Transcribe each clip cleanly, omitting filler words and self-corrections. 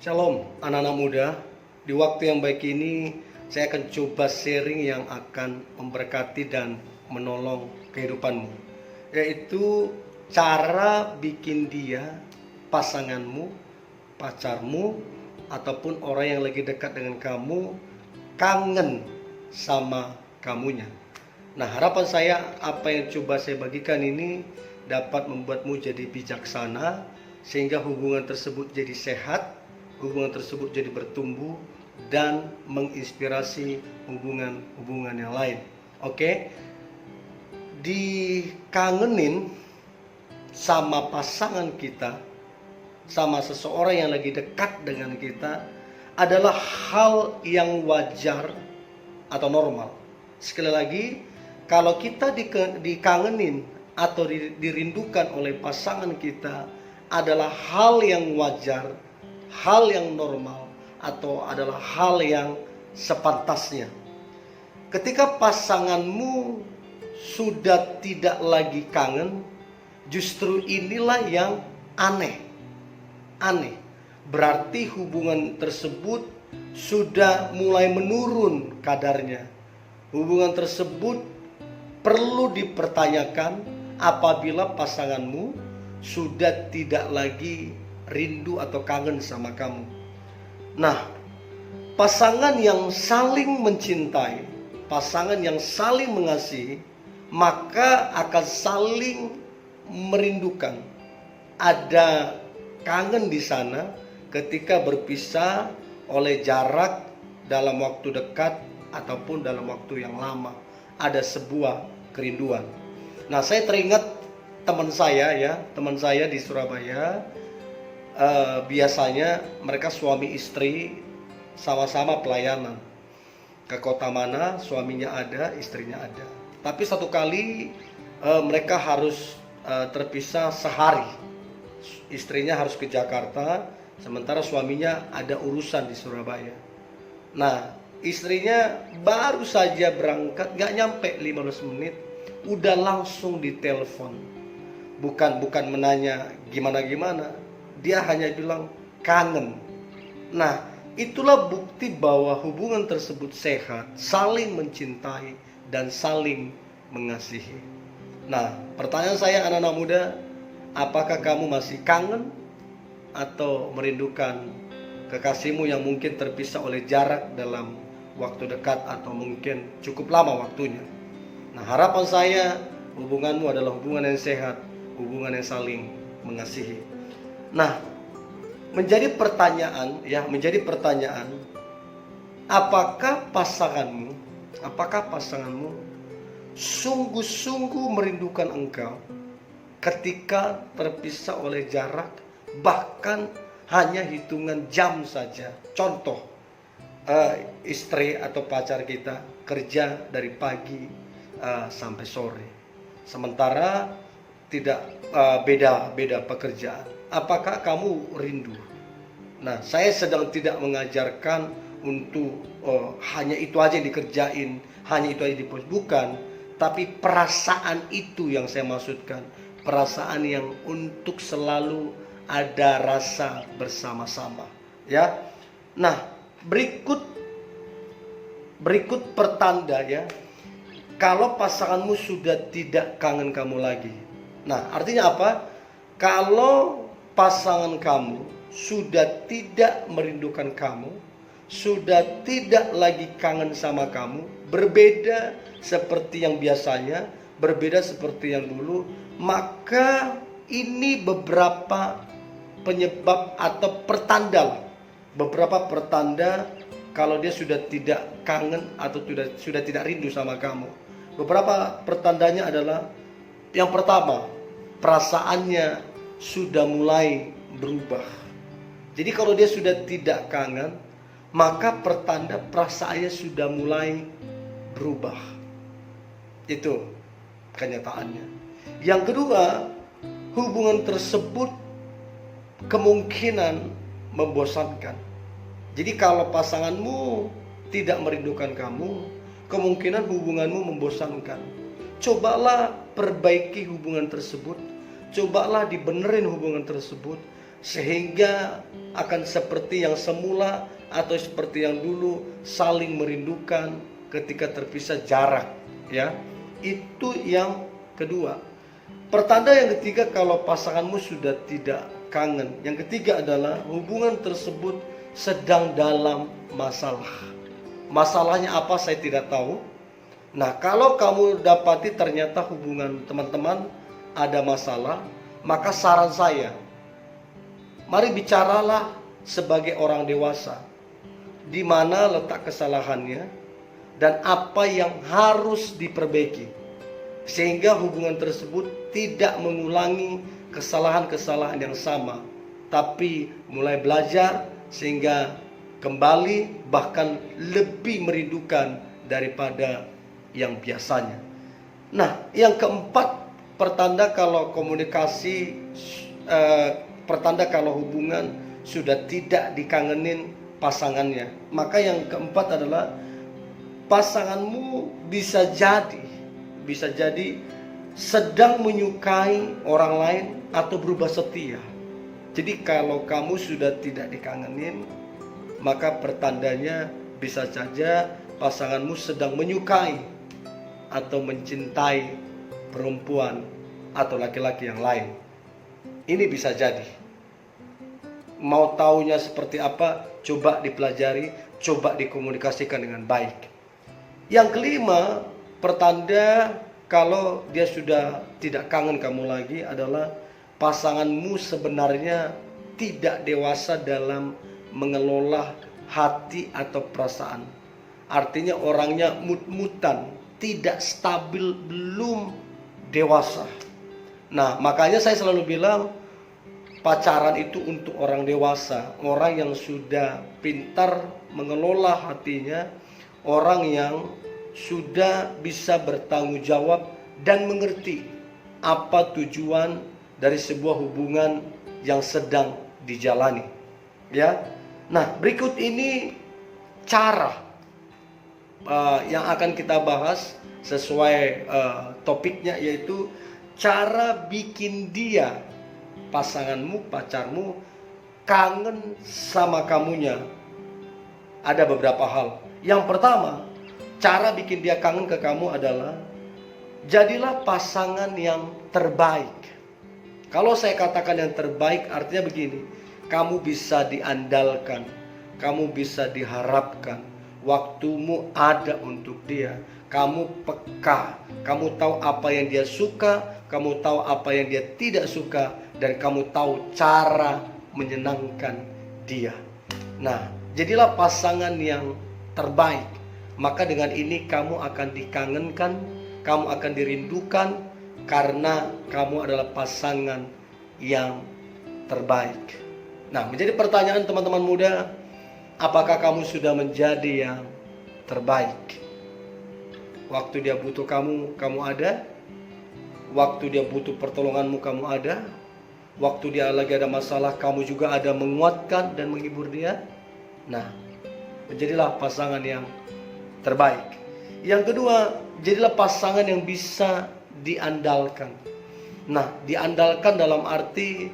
Shalom anak-anak muda. Di waktu yang baik ini saya akan coba sharing yang akan memberkati dan menolong kehidupanmu, yaitu cara bikin dia, pasanganmu, pacarmu, ataupun orang yang lagi dekat dengan kamu kangen sama kamunya. Nah, harapan saya apa yang coba saya bagikan ini dapat membuatmu jadi bijaksana, sehingga hubungan tersebut jadi sehat, hubungan tersebut jadi bertumbuh dan menginspirasi hubungan-hubungan yang lain. Oke? Dikangenin sama pasangan kita, sama seseorang yang lagi dekat dengan kita adalah hal yang wajar atau normal. Sekali lagi, kalau kita dikangenin atau dirindukan oleh pasangan kita adalah hal yang wajar, hal yang normal, atau adalah hal yang sepantasnya. Ketika pasanganmu sudah tidak lagi kangen, justru inilah yang aneh. Berarti hubungan tersebut sudah mulai menurun kadarnya. Hubungan tersebut perlu dipertanyakan apabila pasanganmu sudah tidak lagi rindu atau kangen sama kamu. Nah, pasangan yang saling mencintai, pasangan yang saling mengasihi, maka akan saling merindukan. Ada kangen di sana ketika berpisah oleh jarak dalam waktu dekat ataupun dalam waktu yang lama. Ada sebuah kerinduan. Nah, saya teringat teman saya di Surabaya. Biasanya mereka suami istri sama-sama pelayanan. Ke kota mana suaminya ada, istrinya ada. Tapi satu kali mereka harus terpisah sehari. Istrinya harus ke Jakarta, sementara suaminya ada urusan di Surabaya. Nah, istrinya baru saja berangkat, gak nyampe 15 menit, udah langsung ditelepon. Bukan menanya gimana-gimana, dia hanya bilang kangen. Nah, itulah bukti bahwa hubungan tersebut sehat, saling mencintai dan saling mengasihi. Nah, pertanyaan saya anak-anak muda, apakah kamu masih kangen atau merindukan kekasihmu yang mungkin terpisah oleh jarak dalam waktu dekat atau mungkin cukup lama waktunya? Nah, harapan saya hubunganmu adalah hubungan yang sehat, hubungan yang saling mengasihi. Nah, menjadi pertanyaan, apakah pasanganmu sungguh-sungguh merindukan engkau ketika terpisah oleh jarak, bahkan hanya hitungan jam saja. Contoh, istri atau pacar kita kerja dari pagi sampai sore, sementara tidak beda pekerjaan. Apakah kamu rindu? Nah, saya sedang tidak mengajarkan untuk hanya itu aja yang dikerjain, hanya itu aja dipost, bukan. Tapi perasaan itu yang saya maksudkan, perasaan yang untuk selalu ada rasa bersama-sama, ya. Nah, berikut pertanda, ya, kalau pasanganmu sudah tidak kangen kamu lagi. Nah, artinya apa? Kalau pasangan kamu sudah tidak merindukan kamu, sudah tidak lagi kangen sama kamu, berbeda seperti yang biasanya, berbeda seperti yang dulu, maka ini beberapa penyebab atau pertanda, beberapa pertanda kalau dia sudah tidak kangen atau sudah tidak rindu sama kamu. Beberapa pertandanya adalah, yang pertama, perasaannya sudah mulai berubah. Jadi kalau dia sudah tidak kangen, maka pertanda perasaannya sudah mulai berubah. Itu kenyataannya. Yang kedua, hubungan tersebut kemungkinan membosankan. Jadi kalau pasanganmu tidak merindukan kamu, kemungkinan hubunganmu membosankan. Cobalah perbaiki hubungan tersebut, cobalah dibenerin hubungan tersebut, sehingga akan seperti yang semula atau seperti yang dulu, saling merindukan ketika terpisah jarak, ya. Itu yang kedua. Pertanda yang ketiga kalau pasanganmu sudah tidak kangen. Yang ketiga adalah hubungan tersebut sedang dalam masalah. Masalahnya apa saya tidak tahu. Nah, kalau kamu dapati ternyata hubungan teman-teman ada masalah, maka saran saya, mari bicaralah sebagai orang dewasa. Di mana letak kesalahannya dan apa yang harus diperbaiki, sehingga hubungan tersebut tidak mengulangi kesalahan-kesalahan yang sama, tapi mulai belajar sehingga kembali bahkan lebih merindukan daripada yang biasanya. Nah, yang keempat, pertanda kalau komunikasi, pertanda kalau hubungan sudah tidak dikangenin pasangannya. Maka yang keempat adalah pasanganmu bisa jadi sedang menyukai orang lain atau berubah setia. Jadi kalau kamu sudah tidak dikangenin, maka pertandanya bisa saja pasanganmu sedang menyukai atau mencintai perempuan atau laki-laki yang lain. Ini bisa jadi. Mau taunya seperti apa, coba dipelajari, coba dikomunikasikan dengan baik. Yang kelima, pertanda kalau dia sudah tidak kangen kamu lagi adalah pasanganmu sebenarnya tidak dewasa dalam mengelola hati atau perasaan. Artinya orangnya mut-mutan, tidak stabil, belum dewasa. Nah, makanya saya selalu bilang pacaran itu untuk orang dewasa, orang yang sudah pintar mengelola hatinya, orang yang sudah bisa bertanggung jawab dan mengerti apa tujuan dari sebuah hubungan yang sedang dijalani. Ya. Nah, berikut ini cara yang akan kita bahas sesuai topiknya, yaitu cara bikin dia, pasanganmu, pacarmu kangen sama kamunya. Ada beberapa hal. Yang pertama, cara bikin dia kangen ke kamu adalah jadilah pasangan yang terbaik. Kalau saya katakan yang terbaik artinya begini, kamu bisa diandalkan, kamu bisa diharapkan, waktumu ada untuk dia, kamu peka, kamu tahu apa yang dia suka, kamu tahu apa yang dia tidak suka, dan kamu tahu cara menyenangkan dia. Nah, jadilah pasangan yang terbaik. Maka dengan ini kamu akan dikangenkan, kamu akan dirindukan, karena kamu adalah pasangan yang terbaik. Nah, menjadi pertanyaan teman-teman muda, apakah kamu sudah menjadi yang terbaik? Waktu dia butuh kamu, kamu ada. Waktu dia butuh pertolonganmu, kamu ada. Waktu dia lagi ada masalah, kamu juga ada menguatkan dan menghibur dia. Nah, menjadilah pasangan yang terbaik. Yang kedua, jadilah pasangan yang bisa diandalkan. Nah, diandalkan dalam arti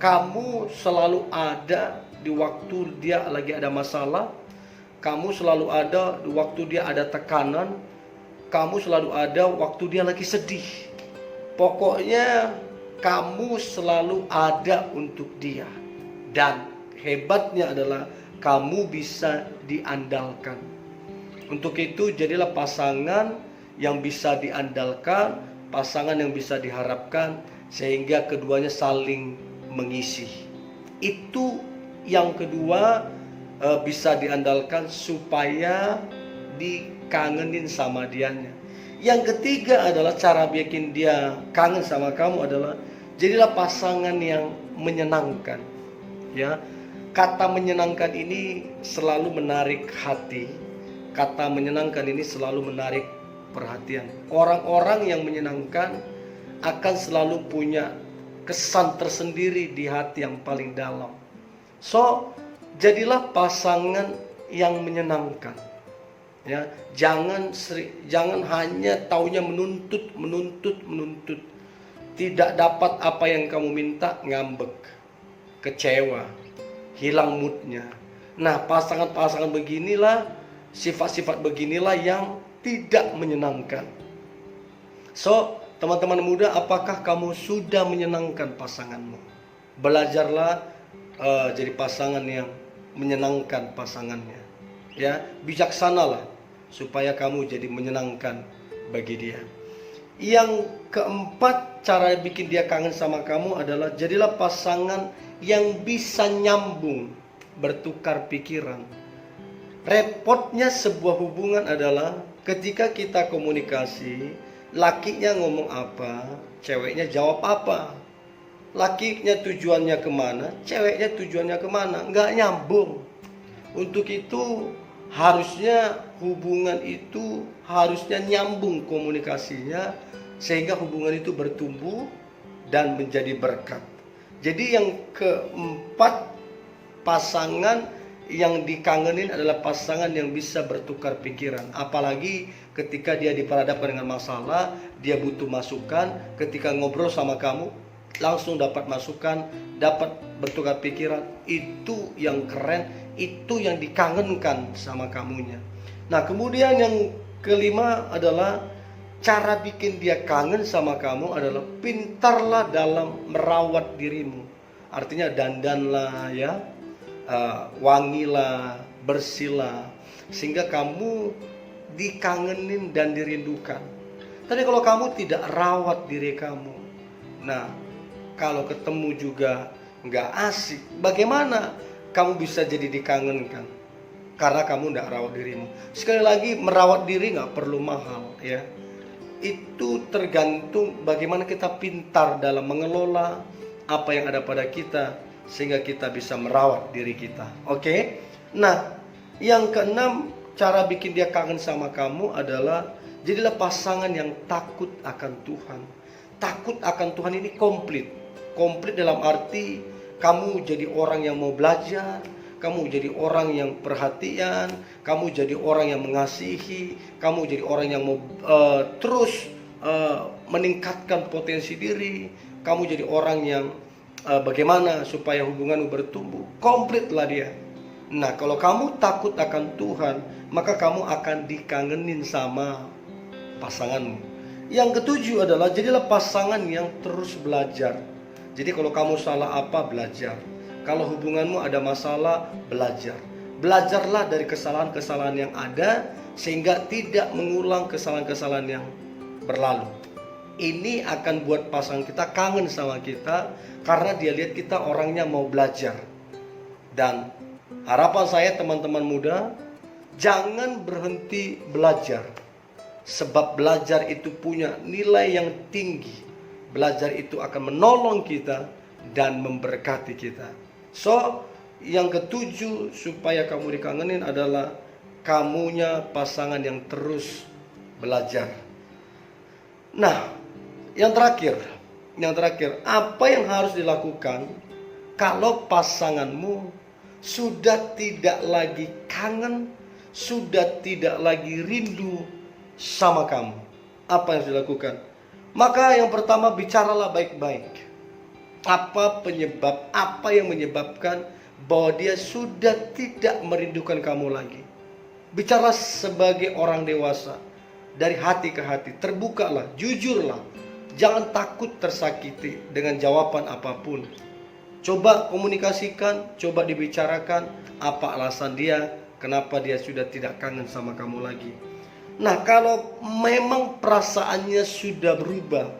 kamu selalu ada di waktu dia lagi ada masalah, kamu selalu ada di waktu dia ada tekanan, kamu selalu ada waktu dia lagi sedih. Pokoknya kamu selalu ada untuk dia. Dan hebatnya adalah kamu bisa diandalkan. Untuk itu jadilah pasangan yang bisa diandalkan, pasangan yang bisa diharapkan, sehingga keduanya saling mengisi. Itu yang kedua, bisa diandalkan supaya dikangenin sama dianya. Yang ketiga adalah cara bikin dia kangen sama kamu adalah jadilah pasangan yang menyenangkan. Ya, kata menyenangkan ini selalu menarik hati. Kata menyenangkan ini selalu menarik perhatian. Orang-orang yang menyenangkan akan selalu punya kesan tersendiri di hati yang paling dalam. So, jadilah pasangan yang menyenangkan. Ya, jangan hanya taunya menuntut. tidak dapat apa yang kamu minta, ngambek, kecewa, hilang moodnya. Nah, pasangan-pasangan beginilah, sifat-sifat beginilah yang tidak menyenangkan. So, teman-teman muda, apakah kamu sudah menyenangkan pasanganmu? Belajarlah jadi pasangan yang menyenangkan pasangannya. Ya, bijaksanalah supaya kamu jadi menyenangkan bagi dia. Yang keempat, cara bikin dia kangen sama kamu adalah jadilah pasangan yang bisa nyambung, bertukar pikiran. Repotnya sebuah hubungan adalah ketika kita komunikasi, lakinya ngomong apa, ceweknya jawab apa. Lakinya tujuannya kemana, ceweknya tujuannya kemana, nggak nyambung. Untuk itu harusnya hubungan itu harusnya nyambung komunikasinya, sehingga hubungan itu bertumbuh dan menjadi berkat. Jadi yang keempat, pasangan yang dikangenin adalah pasangan yang bisa bertukar pikiran. Apalagi ketika dia diperhadapkan dengan masalah, dia butuh masukan. Ketika ngobrol sama kamu, langsung dapat masukan, dapat bertukar pikiran. Itu yang keren, itu yang dikangenkan sama kamunya. Nah, kemudian yang kelima adalah cara bikin dia kangen sama kamu adalah pintarlah dalam merawat dirimu. Artinya dandanlah ya, wangilah, bersihlah, sehingga kamu dikangenin dan dirindukan. Tapi kalau kamu tidak rawat diri kamu, nah kalau ketemu juga nggak asik, bagaimana kamu bisa jadi dikangenkan? Karena kamu nggak rawat dirimu. Sekali lagi, merawat diri nggak perlu mahal ya. Itu tergantung bagaimana kita pintar dalam mengelola apa yang ada pada kita, sehingga kita bisa merawat diri kita. Oke? Nah, yang keenam, cara bikin dia kangen sama kamu adalah jadilah pasangan yang takut akan Tuhan. Takut akan Tuhan ini komplit. Komplit dalam arti kamu jadi orang yang mau belajar, kamu jadi orang yang perhatian, kamu jadi orang yang mengasihi, kamu jadi orang yang mau terus meningkatkan potensi diri, kamu jadi orang yang bagaimana supaya hubunganmu bertumbuh. Komplitlah dia. Nah, kalau kamu takut akan Tuhan, maka kamu akan dikangenin sama pasanganmu. Yang ketujuh adalah jadilah pasangan yang terus belajar. Jadi kalau kamu salah apa, belajar. Kalau hubunganmu ada masalah, belajar. Belajarlah dari kesalahan-kesalahan yang ada, sehingga tidak mengulang kesalahan-kesalahan yang berlalu. Ini akan buat pasangan kita kangen sama kita, karena dia lihat kita orangnya mau belajar. Dan harapan saya teman-teman muda, jangan berhenti belajar. Sebab belajar itu punya nilai yang tinggi. Belajar itu akan menolong kita dan memberkati kita. So, yang ketujuh supaya kamu dikangenin adalah kamunya pasangan yang terus belajar. Nah, yang terakhir, apa yang harus dilakukan kalau pasanganmu sudah tidak lagi kangen, sudah tidak lagi rindu sama kamu? Apa yang harus dilakukan? Maka yang pertama, bicaralah baik-baik. Apa yang menyebabkan bahwa dia sudah tidak merindukan kamu lagi? Bicara sebagai orang dewasa, dari hati ke hati, terbukalah, jujurlah. Jangan takut tersakiti dengan jawaban apapun. Coba komunikasikan, coba dibicarakan apa alasan dia, kenapa dia sudah tidak kangen sama kamu lagi. Nah, kalau memang perasaannya sudah berubah,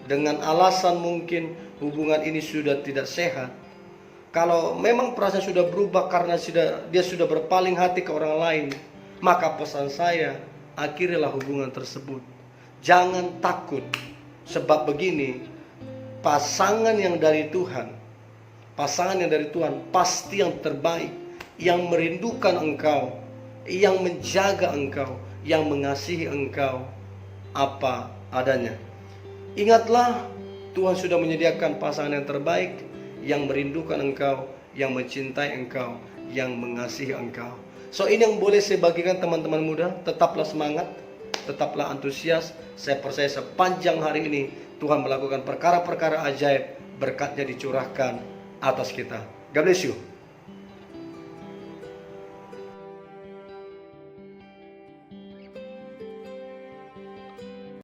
dengan alasan mungkin hubungan ini sudah tidak sehat, kalau memang perasaan sudah berubah karena dia sudah berpaling hati ke orang lain, maka pesan saya, akhirilah hubungan tersebut. Jangan takut, sebab begini, pasangan yang dari Tuhan pasti yang terbaik, yang merindukan engkau, yang menjaga engkau, yang mengasihi engkau apa adanya. Ingatlah, Tuhan sudah menyediakan pasangan yang terbaik, yang merindukan engkau, yang mencintai engkau, yang mengasihi engkau. So, ini yang boleh saya bagikan teman-teman muda. Tetaplah semangat, tetaplah antusias. Saya percaya sepanjang hari ini Tuhan melakukan perkara-perkara ajaib, berkatnya dicurahkan atas kita. God bless you.